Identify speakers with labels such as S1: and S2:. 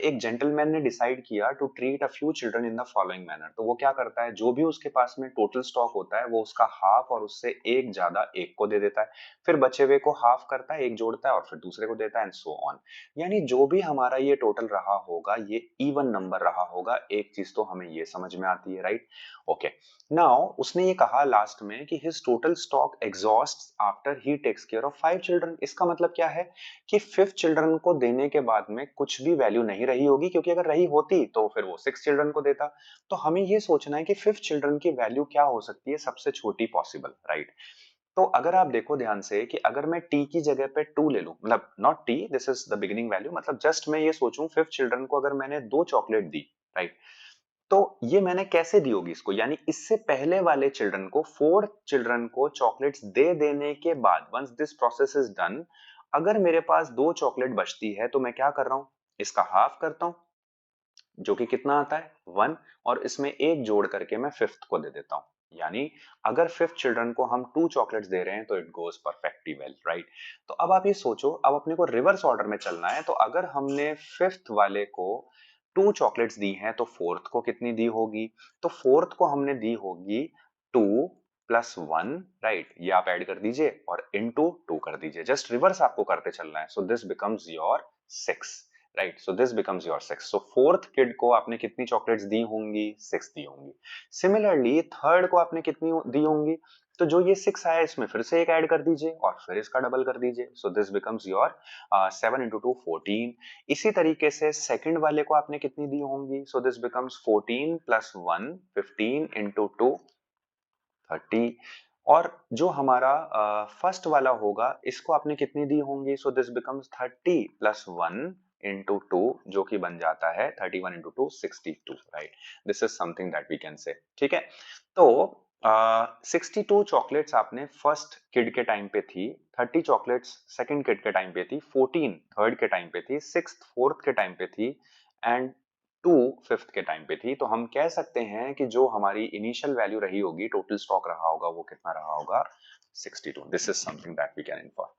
S1: एक जेंटलमैन ने डिसाइड किया to treat a few children in the following manner. तो वो क्या करता है, जो भी उसके पास में टोटल स्टॉक होता है वो उसका हाफ और उससे एक ज्यादा एक को दे देता है, फिर बचे हुए को हाफ करता है, एक जोड़ता है और फिर दूसरे को देता है एंड सो ऑन। यानी जो भी हमारा ये टोटल रहा होगा ये इवन नंबर रहा होगा। एक चीज तो हमें ये समझ में आती है, राइट? ओके, नाउ उसने ये कहा लास्ट में कि his total stock exhausts after he takes care of 5 children. इसका मतलब क्या है कि 5th चिल्ड्रन को देने के बाद में कुछ भी वैल्यू नहीं रही होगी, क्योंकि अगर रही होती तो फिर वो 6 चिल्ड्रन को देता। तो हमें ये सोचना है कि 5th चिल्ड्रन की वैल्यू क्या हो सकती है सबसे छोटी पॉसिबल, राइट? तो अगर आप देखो ध्यान से कि अगर मैं t की जगह पे 2 ले लूं, मतलब not t, this is the beginning value, मतलब जस्ट मैं ये सोचूं 5th चिल्ड्रन को अगर मैंने 2 चॉकलेट दी, राइट? तो ये मैंने कैसे दी होगी इसको, यानी इससे पहले वाले चिल्ड्रन को, 4th चिल्ड्रन को चॉकलेट्स दे देने के बाद, once this process is done, अगर मेरे पास 2 चॉकलेट बचती है तो मैं क्या कर रहा हूं, इसका हाफ करता हूं, जो कि कितना आता है 1, और इसमें एक जोड़ करके मैं 5th को दे देता हूं। यानी अगर 5th चिल्ड्रन को हम 2 चॉकलेट्स दे रहे हैं तो it goes perfectly well, right? तो अब आप ये सोचो, अब अपने को रिवर्स ऑर्डर में चलना है। तो अगर हमने 5th वाले को 2 चॉकलेट्स दी हैं तो 4th को कितनी दी होगी? तो 4th को हमने दी होगी 2 प्लस 1, राइट? ये आप ऐड कर दीजिए और इनटू 2 कर दीजिए, जस्ट रिवर्स आपको करते चलना है। सो this becomes your 6, right? So this becomes your 6। So 4th kid को आपने कितनी चॉकलेट्स दी होंगी? 6 दी होंगी। सिमिलरली 3rd को आपने कितनी दी होंगी? तो जो ये 6 आया इसमें फिर से एक ऐड कर दीजिए और फिर इसका डबल कर दीजिए। सो दिस बिकम्स योर 7 इंटू 2 14। इसी तरीके से सेकंड वाले को आपने कितनी दी होंगी? So this becomes 14 plus 1 15 into 2 30। और जो हमारा फर्स्ट वाला होगा इसको आपने कितनी दी होंगी? So this becomes 30 plus 1 into 2, जो कि बन जाता है 31 into 2 62, right? This is something that we can say, ठीक है? तो 62 चॉकलेट्स आपने फर्स्ट किड के टाइम पे थी, 30 चॉकलेट्स सेकंड किड के टाइम पे थी, 14 थर्ड के टाइम पे थी, 6 फोर्थ के टाइम पे थी एंड 2 5th के टाइम पे थी। तो हम कह सकते हैं कि जो हमारी इनिशियल वैल्यू रही होगी, टोटल स्टॉक रहा होगा, वो कितना रहा होगा? 62। This is something that we can inform.